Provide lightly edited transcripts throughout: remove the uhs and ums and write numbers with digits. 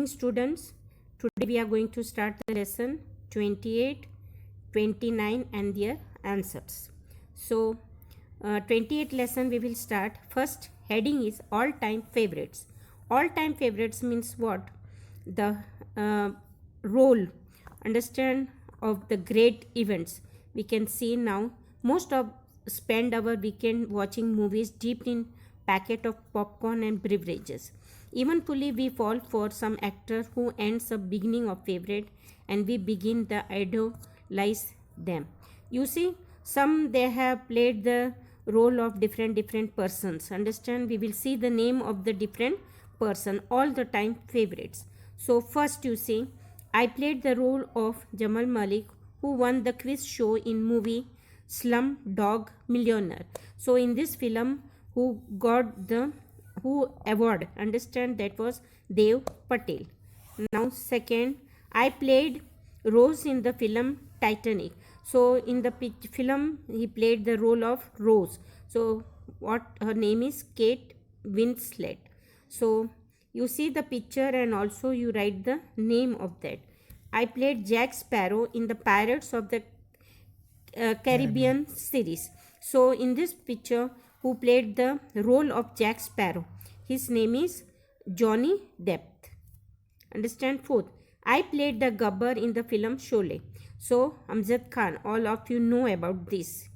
morning, students. Today we are going to start the lesson 28, 29 and their answers. So 28 lesson we will start. First heading is all-time favorites. All-time favorites means what? The role, understand, of the great events. We can see now most of spend our weekend watching movies dipped in packet of popcorn and beverages. Eventually we fall for some actor who ends up beginning of favorite and we begin to idolize them. You see, some they have played the role of different persons. Understand, we will see the name of the different person, all the time favorites. So first you see, I played the role of Jamal Malik, who won the quiz show in movie Slum Dog Millionaire. So in this film, who got the award, understand, that was Dev Patel. Now second, I played Rose in the film Titanic. So in the film he played the role of Rose. So what her name is Kate Winslet. So you see the picture and also you write the name of that. I played Jack Sparrow in the Pirates of the Caribbean series. So in this picture, who played the role of Jack Sparrow? His name is Johnny Depp. Understand? Fourth, I played the Gabbar in the film Sholay. So Amjad Khan, all of you know about this.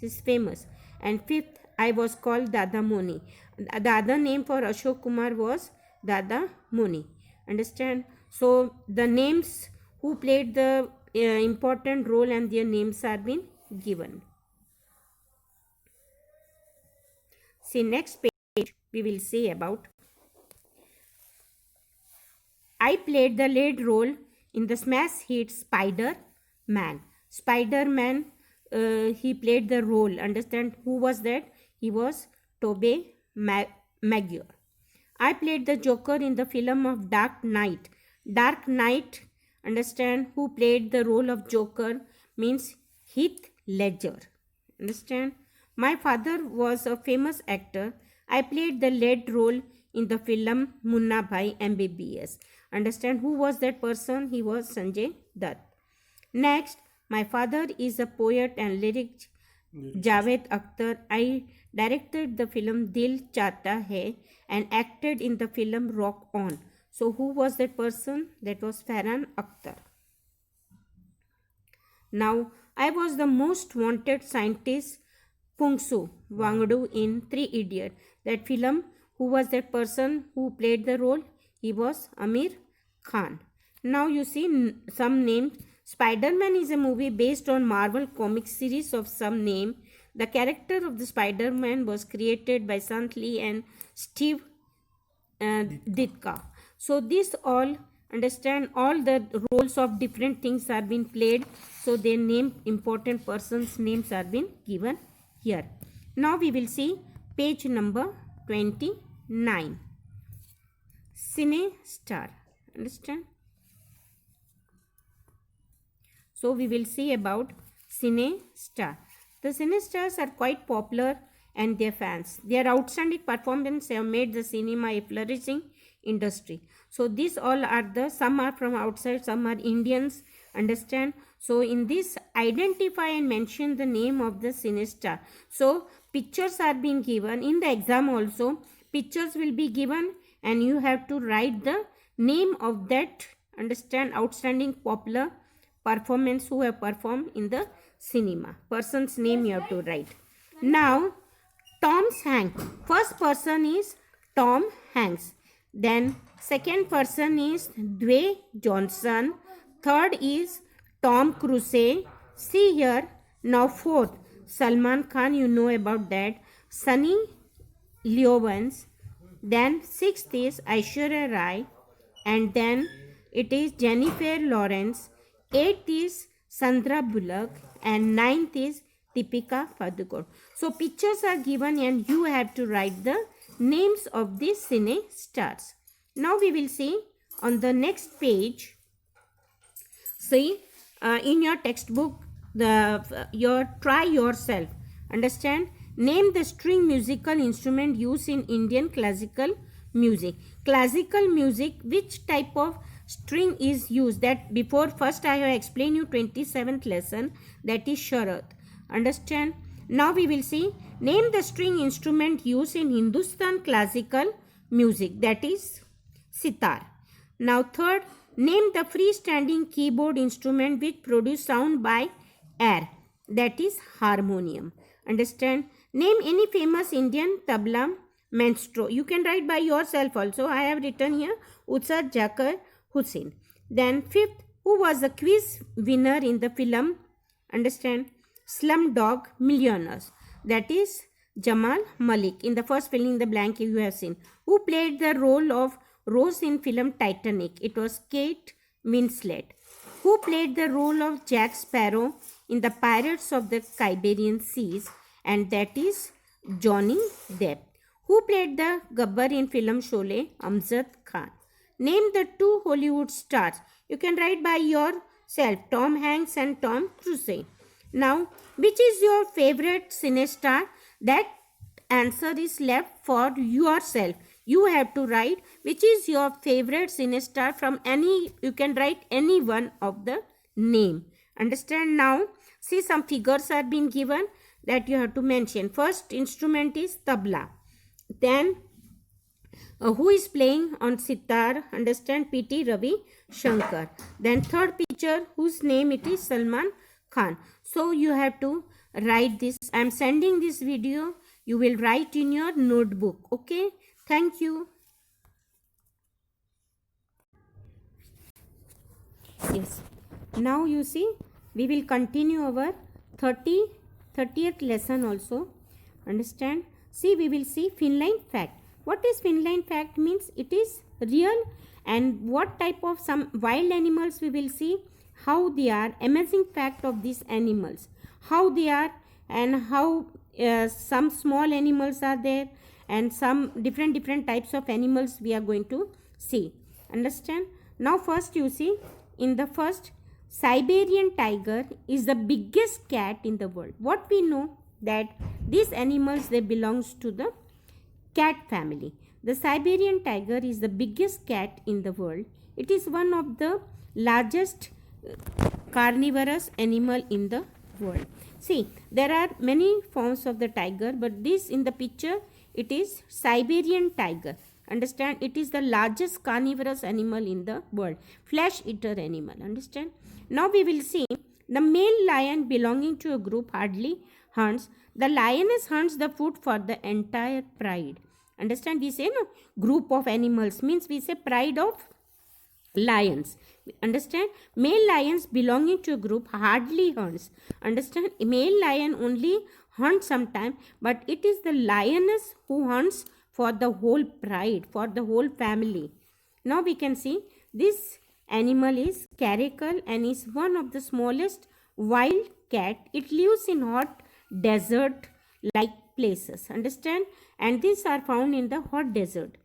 This is famous. And fifth, I was called Dada Moni. The other name for Ashok Kumar was Dada Moni. Understand? So the names who played the important role and their names are been given. See, next page we will see about I played the lead role in the smash hit Spider-Man. Spider-Man, he played the role. Understand, who was that? He was Tobey Maguire. I played the Joker in the film of Dark Knight. Dark Knight, understand, who played the role of Joker means Heath Ledger. Understand? My father was a famous actor. I played the lead role in the film Munna Bhai MBBS. Understand, who was that person? He was Sanjay Dutt. Next, my father is a poet and lyric Javed Akhtar. I directed the film Dil Chahta Hai and acted in the film Rock On. So who was that person? That was Farhan Akhtar. Now, I was the most wanted scientist Phungshu Wangdu in 3 Idiots. That film, who was that person who played the role? He was Amir Khan. Now you see some names. Spider-Man is a movie based on Marvel comic series of some name. The character of the Spider-Man was created by Sant Lee and Steve Ditka. So this all, understand, all the roles of different things are being played. So their name, important persons' names are being given here. Now we will see page number 29. Cine Star. Understand? So we will see about Cine Star. The Cine Stars are quite popular and their fans. Their outstanding performance have made the cinema a flourishing industry. So these all are the, some are from outside, some are Indians. Understand? So in this, identify and mention the name of the Cine Star. So pictures are being given in the exam also. Pictures will be given and you have to write the name of that, understand, outstanding popular performance who have performed in the cinema. Person's name you have to write. Now, Tom Hanks. First person is Tom Hanks. Then second person is Dwayne Johnson. Third is Tom Cruise. See here. Now fourth, Salman Khan, you know about that. Sunny Leone. Then sixth is Aishwarya Rai. And then it is Jennifer Lawrence. Eighth is Sandra Bullock. And ninth is Deepika Padukone. So pictures are given and you have to write the names of these cine stars. Now we will see on the next page. See, in your textbook, try yourself. Understand? Name the string musical instrument used in Indian classical music. Classical music, which type of string is used? That before, first I have explained you 27th lesson, that is Sharat. Understand? Now we will see, name the string instrument used in Hindustan classical music, that is sitar. Now third, name the freestanding keyboard instrument which produce sound by air, that is harmonium. Understand? Name any famous Indian tabla maestro. You can write by yourself also. I have written here Ustad Zakir Hussain. Then fifth, who was the quiz winner in the film, understand, Slumdog Millionaires, that is Jamal Malik. In the first fill in the blank you have seen. Who played the role of Rose in film Titanic? It was Kate Winslet. Who played the role of Jack Sparrow in the Pirates of the Caribbean Seas? And that is Johnny Depp. Who played the Gabbar in film Sholay? Amjad Khan. Name the two Hollywood stars. You can write by yourself, Tom Hanks and Tom Cruise. Now, which is your favorite cine star? That answer is left for yourself. You have to write which is your favorite cine star from any, you can write any one of the name. Understand? Now, see, some figures are being given that you have to mention. First instrument is tabla. Then who is playing on sitar? Understand? P.T. Ravi Shankar. Then third picture, whose name it is? Salman Khan. So you have to write this. I am sending this video. You will write in your notebook. Okay. Thank you. Yes. Now you see, we will continue our 30th lesson also. Understand? See, we will see Finland fact. What is Finland fact means? It is real, and what type of some wild animals we will see, how they are, amazing fact of these animals, how they are, and how some small animals are there, and some different types of animals we are going to see. Understand? Now first you see, in the first, Siberian tiger is the biggest cat in the world. What we know, that these animals, they belongs to the cat family. The Siberian tiger is the biggest cat in the world. It is one of the largest carnivorous animal in the world. See, there are many forms of the tiger, but this in the picture, it is Siberian tiger. Understand? It is the largest carnivorous animal in the world. Flesh eater animal. Understand? Now we will see, the male lion belonging to a group hardly hunts. The lioness hunts the food for the entire pride. Understand? We say no, group of animals means we say pride of lions. Understand? Male lions belonging to a group hardly hunts. Understand? Male lion only hunts sometime, but it is the lioness who hunts for the whole pride, for the whole family. Now we can see, this animal is caracal and is one of the smallest wild cat. It lives in hot desert like places. Understand? And these are found in the hot desert.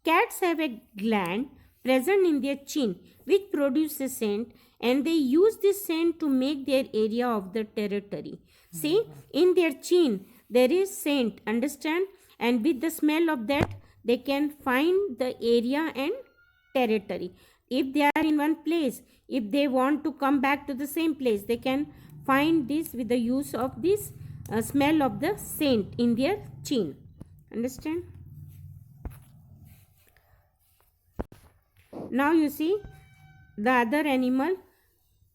Cats have a gland present in their chin which produces scent, and they use this scent to make their area of the territory. See, in their chin there is scent. Understand? And with the smell of that, they can find the area and territory. If they are in one place, if they want to come back to the same place, they can find this with the use of this smell of the scent in their chin. Understand? Now you see, the other animal,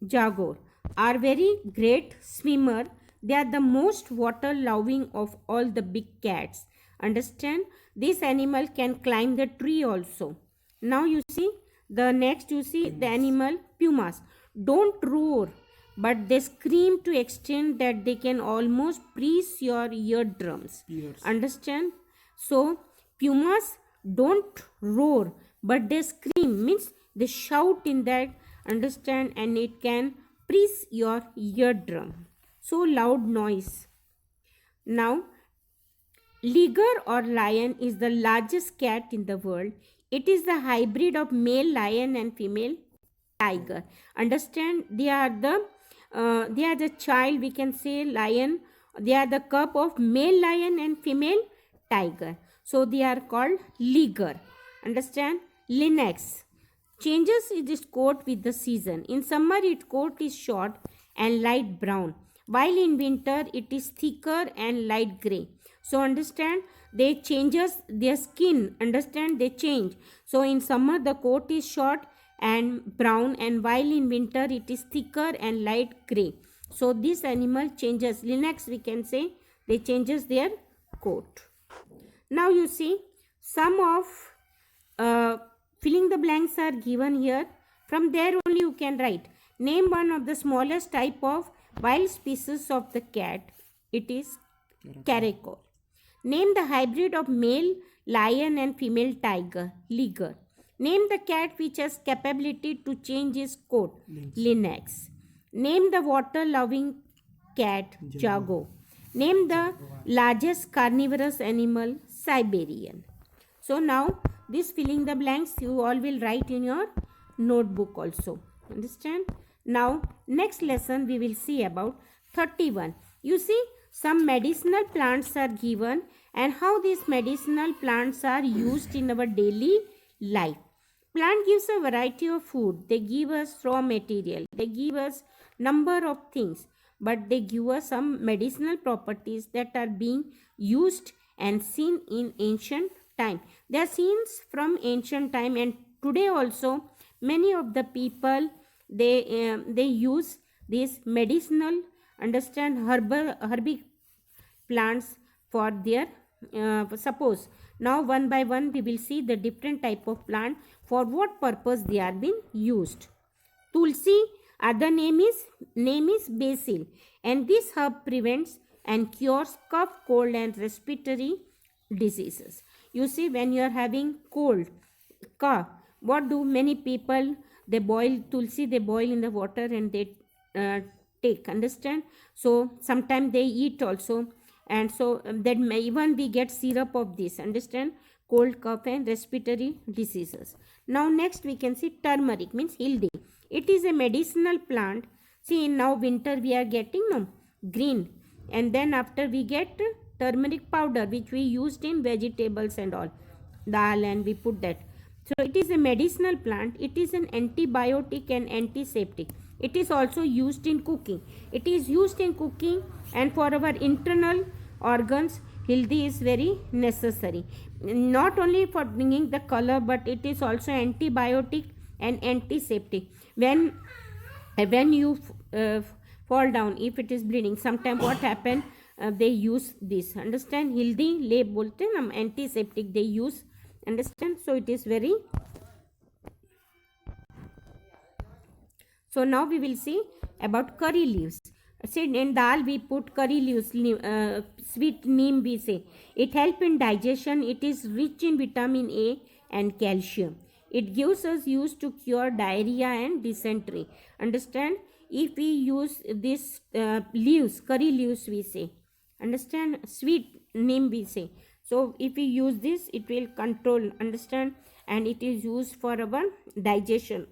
jaguar, are very great swimmer. They are the most water loving of all the big cats. Understand? This animal can climb the tree also. Now you see, the next you see, the animal pumas don't roar, but they scream to extent that they can almost pierce your eardrums. Yes. Understand? So pumas don't roar, but they scream, means they shout in that. Understand? And it can pierce your eardrum. So loud noise. Now, liger or lion is the largest cat in the world. It is the hybrid of male lion and female tiger. Understand? They are the child, we can say, lion. They are the cub of male lion and female tiger. So they are called liger. Understand? Lynx changes its coat with the season. In summer, its coat is short and light brown, while in winter it is thicker and light gray. So understand, they changes their skin. Understand, they change. So in summer the coat is short and brown, and while in winter it is thicker and light gray. So this animal changes. Lynx, we can say, they changes their coat. Now you see, some of filling the blanks are given here. From there only you can write. Name one of the smallest type of wild species of the cat. It is caracal. Name the hybrid of male lion and female tiger. Liger. Name the cat which has capability to change its coat. Lynx. Name the water-loving cat. Jago. Name the largest carnivorous animal. Siberian. So now this filling the blanks you all will write in your notebook also. Understand? Now next lesson we will see about 31. You see, some medicinal plants are given and how these medicinal plants are used in our daily life. Plant gives a variety of food. They give us raw material. They give us number of things, but they give us some medicinal properties that are being used and seen in ancient time. They are seen from ancient time, and today also many of the people they use these medicinal, understand, herbic plants for their suppose. Now one by one we will see the different type of plant for what purpose they are being used. Tulsi, other name is basil, and this herb prevents and cures cough, cold and respiratory diseases. You see, when you are having cold, cough, what do many people, they boil tulsi, they boil in the water and they take, understand. So sometimes they eat also, and so that may even we get syrup of this, understand, cold, cough and respiratory diseases. Now next we can see turmeric, means hildi. It is a medicinal plant. See, now winter we are getting green, and then after we get turmeric powder which we used in vegetables and all, dal, and we put that. So it is a medicinal plant. It is an antibiotic and antiseptic. It is also used in cooking. It is used in cooking, and for our internal organs hildi is very necessary. Not only for bringing the color, but it is also antibiotic and antiseptic. When you fall down, if it is bleeding, sometimes what happen, they use this, understand, hildi le bolte na, antiseptic they use, understand. So it is very. So now we will see about curry leaves. See, in dal we put curry leaves, sweet neem we say. It helps in digestion. It is rich in vitamin A and calcium. It gives us use to cure diarrhea and dysentery. Understand? If we use this leaves, curry leaves we say, understand, sweet neem we say. So if we use this, it will control, understand, and it is used for our digestion.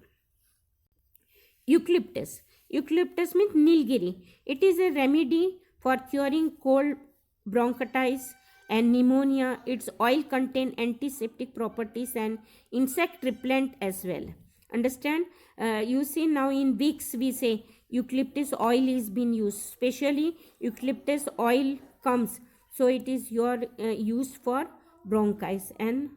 Eucalyptus. Eucalyptus means Nilgiri. It is a remedy for curing cold, bronchitis and pneumonia. Its oil contain antiseptic properties and insect repellent as well. Understand? You see, now in Vicks we say eucalyptus oil is being used. Specially eucalyptus oil comes. So it is used for bronchitis, and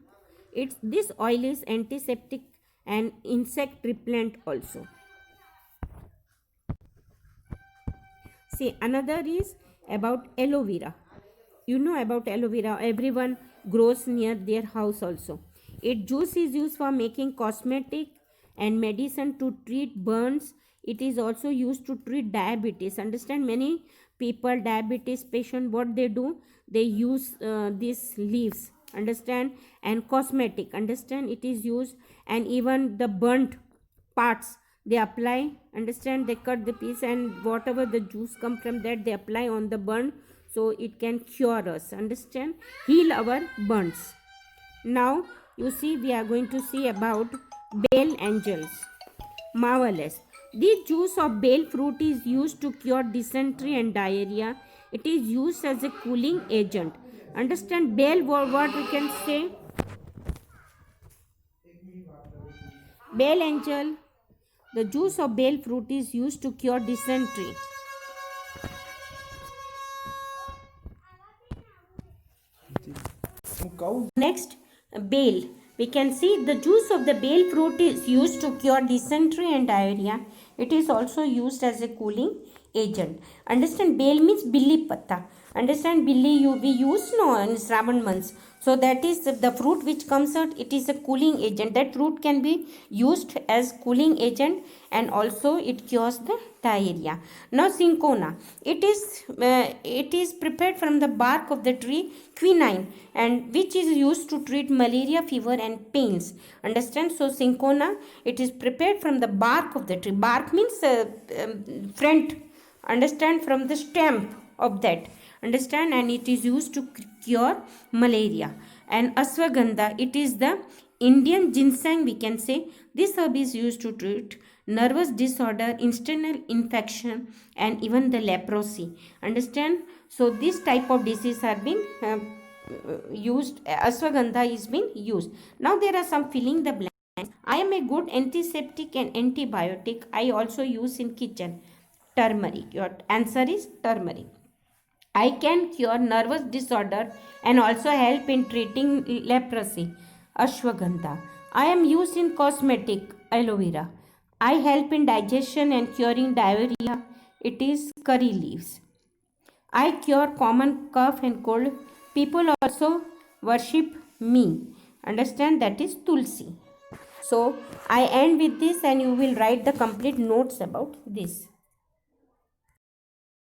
this oil is antiseptic and insect repellent also. See, another is about aloe vera. You know about aloe vera. Everyone grows near their house also. Its juice is used for making cosmetic and medicine to treat burns. It is also used to treat diabetes. Understand, many people, diabetes patient, what they do, they use these leaves, understand, and cosmetic, understand, it is used, and even the burnt parts they apply, understand, they cut the piece and whatever the juice come from that they apply on the burn, so it can cure us, understand, heal our burns. Now you see, we are going to see about bale angels. Marvelous. The juice of bale fruit is used to cure dysentery and diarrhea. It is used as a cooling agent. Understand, bale, what we can say? Bale angel. The juice of bale fruit is used to cure dysentery. Next, bale. We can see the juice of the bale fruit is used to cure dysentery and diarrhea. It is also used as a cooling agent. Understand, bale means billi patta. Understand, billi we use no in Shravan months. So that is the fruit which comes out. It is a cooling agent. That fruit can be used as cooling agent, and also it cures the diarrhea. Now cinchona. It is prepared from the bark of the tree quinine, and which is used to treat malaria, fever and pains. Understand? So cinchona, it is prepared from the bark of the tree. Bark means front. Understand, from the stem of that. Understand, and it is used to cure malaria. And ashwagandha, it is the Indian ginseng, we can say. This herb is used to treat nervous disorder, internal infection and even the leprosy. Understand? So this type of disease are being used. Ashwagandha is being used. Now there are some filling the blanks. I am a good antiseptic and antibiotic. I also use in kitchen. Turmeric. Your answer is turmeric. I can cure nervous disorder and also help in treating leprosy. Ashwagandha. I am used in cosmetic. Aloe vera. I help in digestion and curing diarrhea. It is curry leaves. I cure common cough and cold. People also worship me. Understand, that is Tulsi. So I end with this and you will write the complete notes about this.